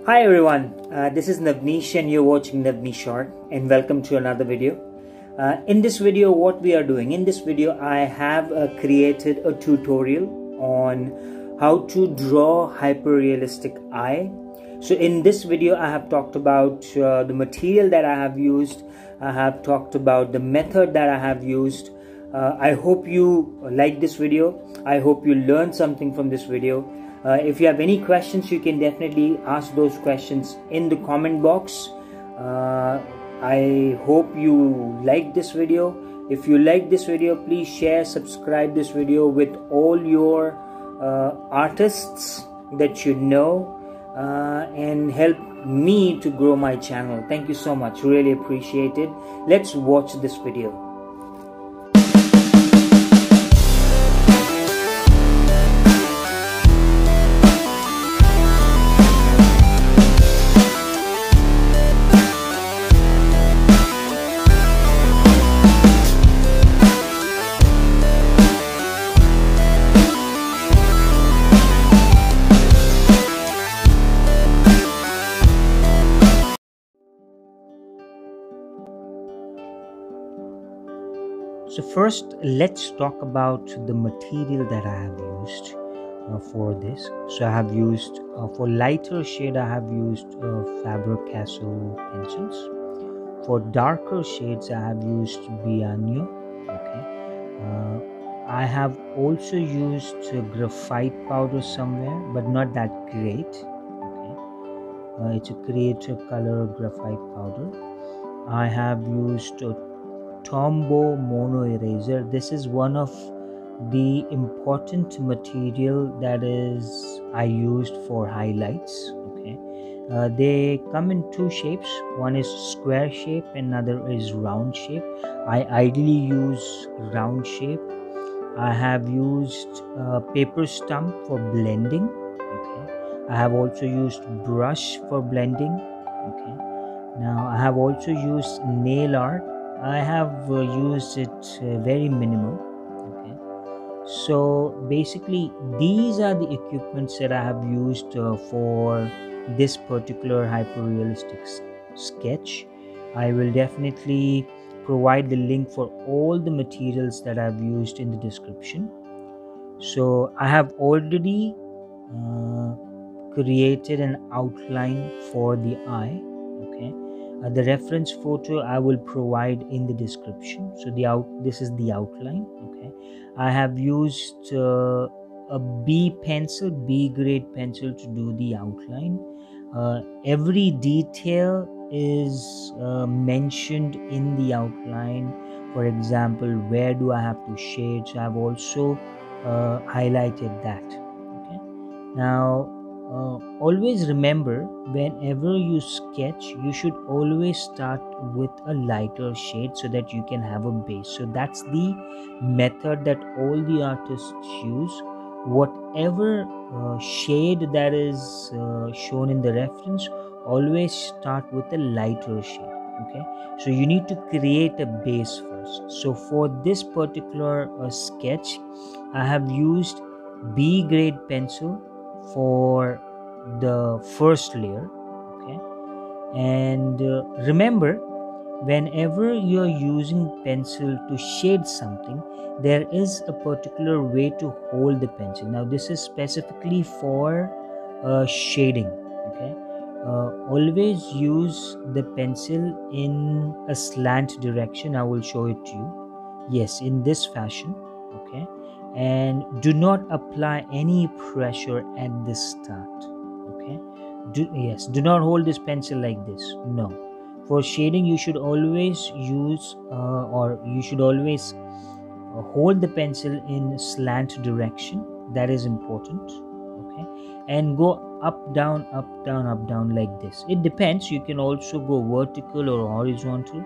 Hi everyone, this is Navneesh and you're watching Navneesh Art, and welcome to another video. In this video, what we are doing, in this video I have created a tutorial on how to draw hyper-realistic eye. So in this video I have talked about the material that I have used, I have talked about the method that I have used. I hope you like this video, I hope you learned something from this video. If you have any questions, you can definitely ask those questions in the comment box. I hope you like this video. If you like this video, please share, subscribe this video with all your artists that you know and help me to grow my channel. Thank you so much, really appreciate it. Let's watch this video. So first, let's talk about the material that I have used for this. So I have used, for lighter shade, I have used Faber pencils. For darker shades, I have used Bianio. Okay. I have also used graphite powder somewhere, but not that great. Okay. It's a creative color graphite powder. I have used Tombo mono eraser. This is one of the important material that is I used for highlights. Okay, they come in two shapes. One is square shape, another is round shape. I ideally use round shape. I have used paper stump for blending. Okay, I have also used brush for blending. Okay, now I have also used nail art. I have used it very minimal. Okay, so basically these are the equipments that I have used for this particular hyper-realistic sketch. I will definitely provide the link for all the materials that I've used in the description. So I have already created an outline for the eye. Okay. The reference photo I will provide in the description. So this is the outline. Okay, I have used a B grade pencil to do the outline. Every detail is mentioned in the outline. For example, where do I have to shade? So I have also highlighted that. Okay, now always remember, whenever you sketch, you should always start with a lighter shade so that you can have a base. So that's the method that all the artists use. Whatever shade that is shown in the reference, always start with a lighter shade. Okay, so you need to create a base first. So for this particular sketch, I have used B grade pencil for the first layer. Okay, and remember, whenever you're using pencil to shade something, there is a particular way to hold the pencil. Now this is specifically for shading. Okay, always use the pencil in a slant direction. I will show it to you. Yes, in this fashion. Okay, and do not apply any pressure at the start. Okay, do not hold this pencil like this. No, for shading you should always use hold the pencil in slant direction. That is important. Okay, and go up down like this. It depends, you can also go vertical or horizontal,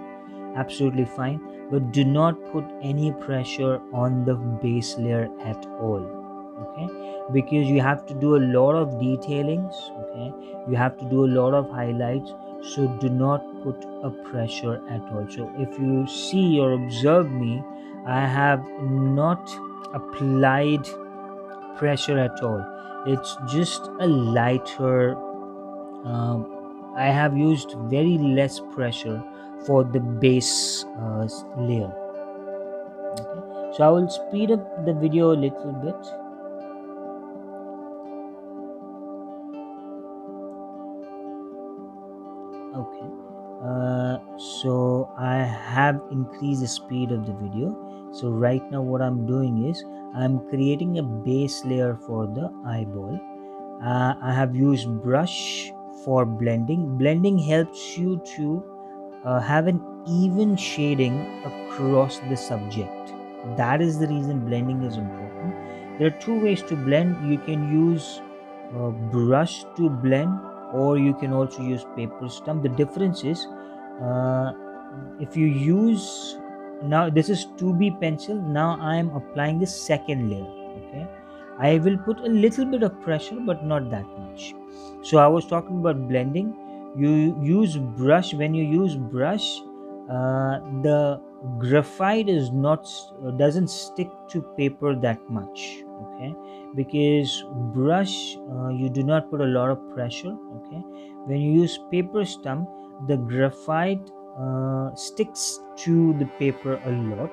absolutely fine, but do not put any pressure on the base layer at all. Okay, because you have to do a lot of detailings. Okay, you have to do a lot of highlights, so do not put a pressure at all. So if you see or observe me, I have not applied pressure at all. It's just a lighter I have used very less pressure for the base layer. Okay. So I will speed up the video a little bit. Okay. So I have increased the speed of the video. So right now what I'm doing is I'm creating a base layer for the eyeball. I have used brush for blending. Blending helps you to have an even shading across the subject. That is the reason blending is important. There are two ways to blend. You can use brush to blend, or you can also use paper stump. The difference is uh, if you use, now this is 2B pencil, now I am applying the second layer. Okay, I will put a little bit of pressure but not that much. So I was talking about blending. You use brush. When you use brush, the graphite is not doesn't stick to paper that much. Okay, because brush, you do not put a lot of pressure. Okay, when you use paper stump, the graphite sticks to the paper a lot.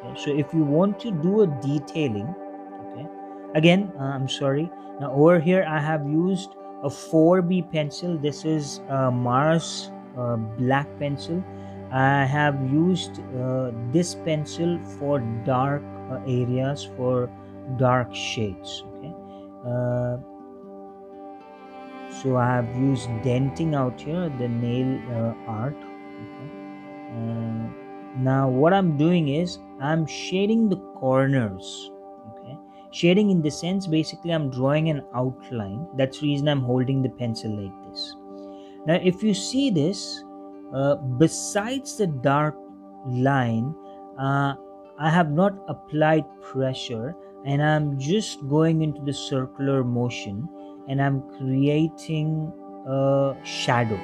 Okay, so if you want to do a detailing, okay, again, I'm sorry, now over here I have used a 4B pencil. This is Mars black pencil. I have used this pencil for dark areas, for dark shades. Okay, uh, so I have used denting out here, the nail art. Okay. Now what I'm doing is I'm shading the corners. Okay, shading in the sense, basically I'm drawing an outline. That's the reason I'm holding the pencil like this. Now if you see this, besides the dark line, uh, I have not applied pressure, and I'm just going into the circular motion, and I'm creating a shadow.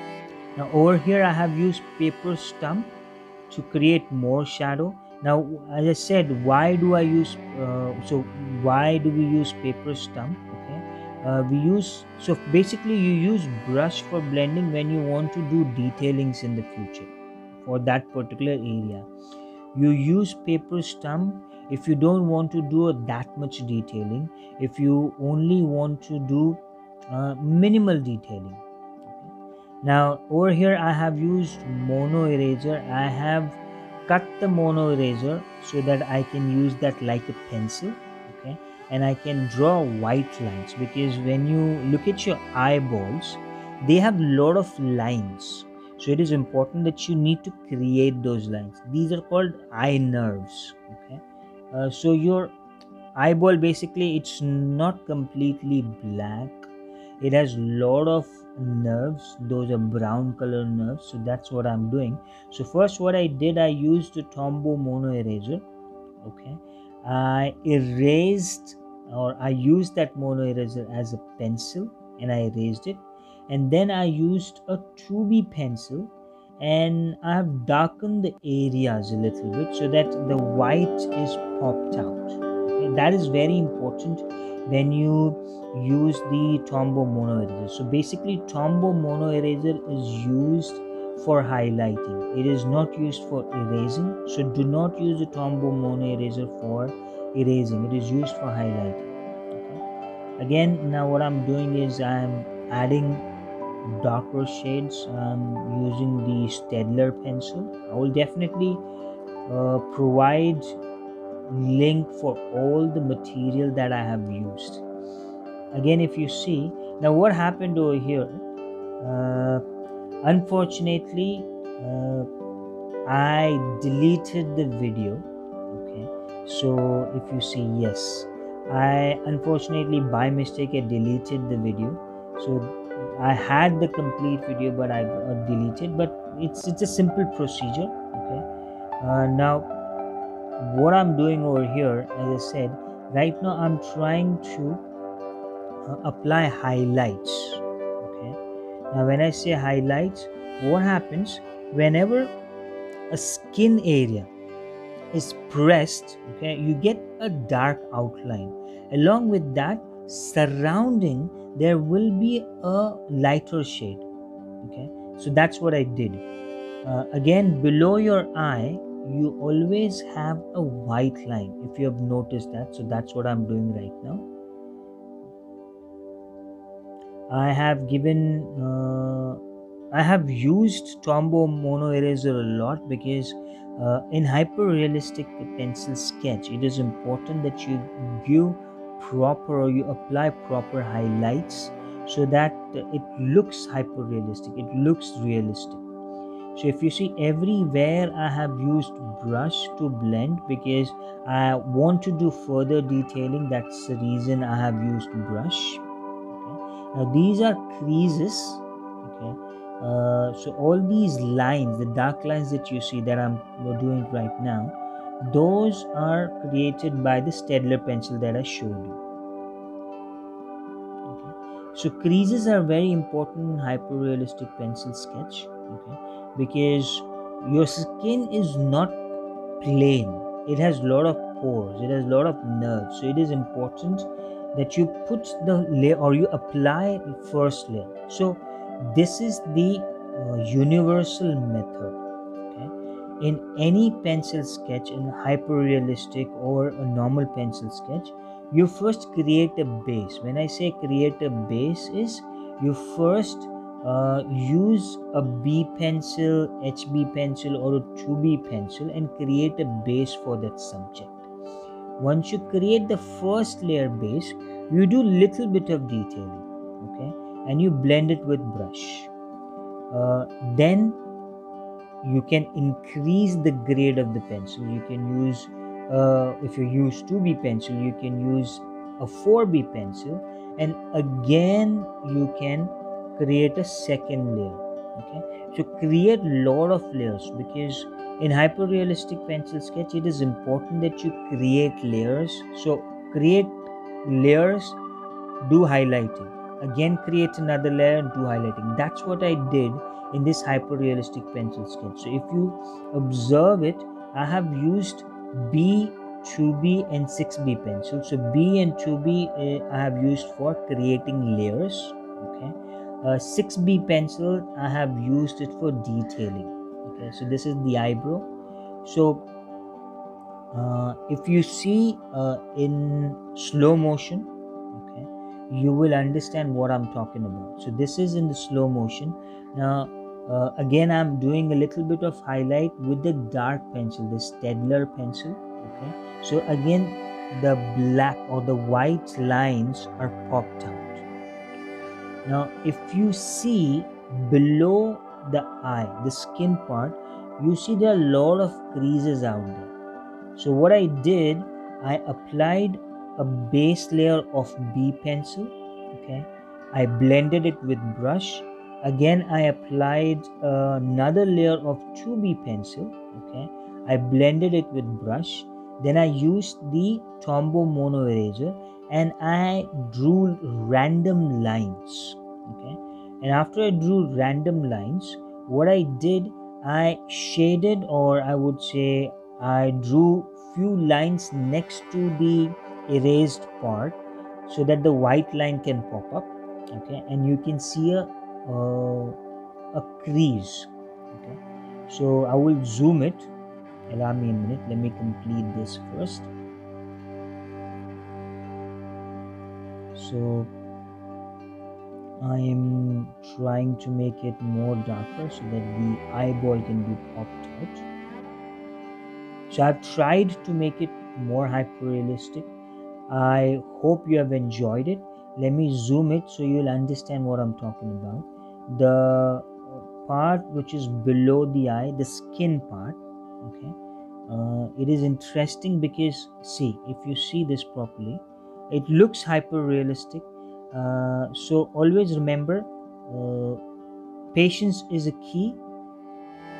Now over here I have used paper stump to create more shadow. Now as I said, why do I use so why do we use paper stump? Okay, we use, so basically you use brush for blending when you want to do detailings in the future for that particular area. You use paper stump if you don't want to do that much detailing, if you only want to do minimal detailing. Now over here I have used mono eraser. I have cut the mono eraser so that I can use that like a pencil. Okay, and I can draw white lines, because when you look at your eyeballs, they have a lot of lines. So it is important that you need to create those lines. These are called eye nerves. Okay, so your eyeball, basically it's not completely black, it has lot of nerves. Those are brown color nerves. So that's what I'm doing. So first what I did, I used the Tombo mono eraser. Okay, I erased, or I used that mono eraser as a pencil, and I erased it. And then I used a 2B pencil, and I have darkened the areas a little bit so that the white is popped out. Okay, that is very important when you use the Tombow mono eraser. So basically Tombow mono eraser is used for highlighting, it is not used for erasing. So do not use the Tombow mono eraser for erasing, it is used for highlighting. Okay. Again, now what I'm doing is I'm adding darker shades. I'm using the Steadler pencil. I will definitely provide link for all the material that I have used. Again, if you see, now what happened over here, unfortunately I deleted the video. Okay, so if you see, yes, I unfortunately by mistake I deleted the video. So I had the complete video but I got deleted, but it's a simple procedure. Okay, now what I'm doing over here, as I said, right now I'm trying to apply highlights. Okay, now when I say highlights, what happens whenever a skin area is pressed, okay, you get a dark outline. Along with that, surrounding there will be a lighter shade. Okay, so that's what I did. Again, below your eye, you always have a white line, if you have noticed that. So that's what I'm doing right now. I have used Tombo mono eraser a lot because in hyper realistic pencil sketch, it is important that you give proper, or you apply proper highlights so that it looks hyper realistic, it looks realistic. So if you see, everywhere I have used brush to blend because I want to do further detailing. That's the reason I have used brush. Okay. Now these are creases. Okay. So all these lines, the dark lines that you see that I'm doing right now, those are created by the Steadler pencil that I showed you. Okay. So creases are very important in hyper-realistic pencil sketch. Okay, because your skin is not plain, it has a lot of pores, it has a lot of nerves. So it is important that you put the layer, or you apply first layer. So this is the universal method. Okay, in any pencil sketch, in hyper realistic or a normal pencil sketch, you first create a base. When I say create a base, is you first use a B pencil, HB pencil, or a 2B pencil and create a base for that subject. Once you create the first layer base, you do little bit of detailing, okay, and you blend it with brush. Then you can increase the grade of the pencil. You can use, if you use 2B pencil, you can use a 4B pencil, and again you can create a second layer. Okay, so create lot of layers, because in hyper realistic pencil sketch, it is important that you create layers. So create layers, do highlighting, again create another layer and do highlighting. That's what I did in this hyper realistic pencil sketch. So if you observe it, I have used B, 2B and 6B pencil. So B and 2B I have used for creating layers. Okay, 6B pencil I have used it for detailing. Okay, so this is the eyebrow. So if you see in slow motion, okay, you will understand what I'm talking about. So this is in the slow motion. Now again, I'm doing a little bit of highlight with the dark pencil, the Steadler pencil. Okay, so again the black or the white lines are popped out. Now if you see below the eye, the skin part, you see there are a lot of creases out there. So what I did, I applied a base layer of B pencil. Okay, I blended it with brush. Again, I applied another layer of 2B pencil. Okay, I blended it with brush. Then I used the Tombo mono eraser and I drew random lines. Okay, and after I drew random lines, what I did, I shaded, or I would say I drew few lines next to the erased part so that the white line can pop up. Okay, and you can see a crease. Okay, so I will zoom it. Allow me a minute, let me complete this first. So I am trying to make it more darker so that the eyeball can be popped out. So I've tried to make it more hyper realistic. I hope you have enjoyed it. Let me zoom it so you'll understand what I'm talking about. The part which is below the eye, the skin part. Okay, it is interesting because, see, if you see this properly, it looks hyper realistic. So always remember, patience is a key,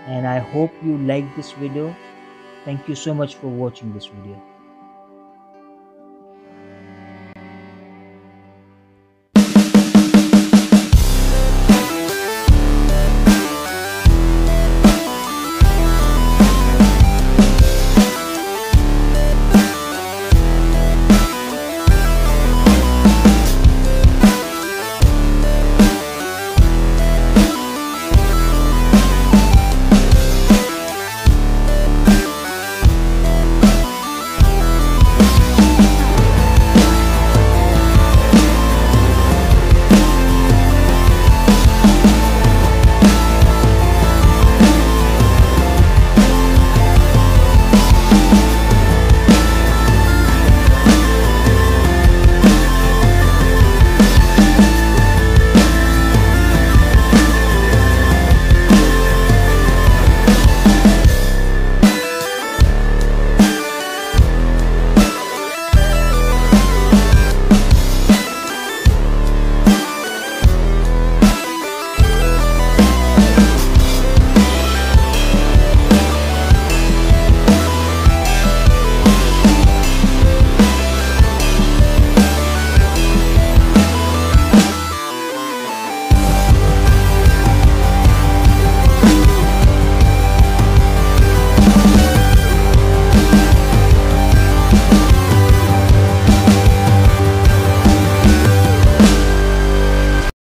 and I hope you like this video. Thank you so much for watching this video.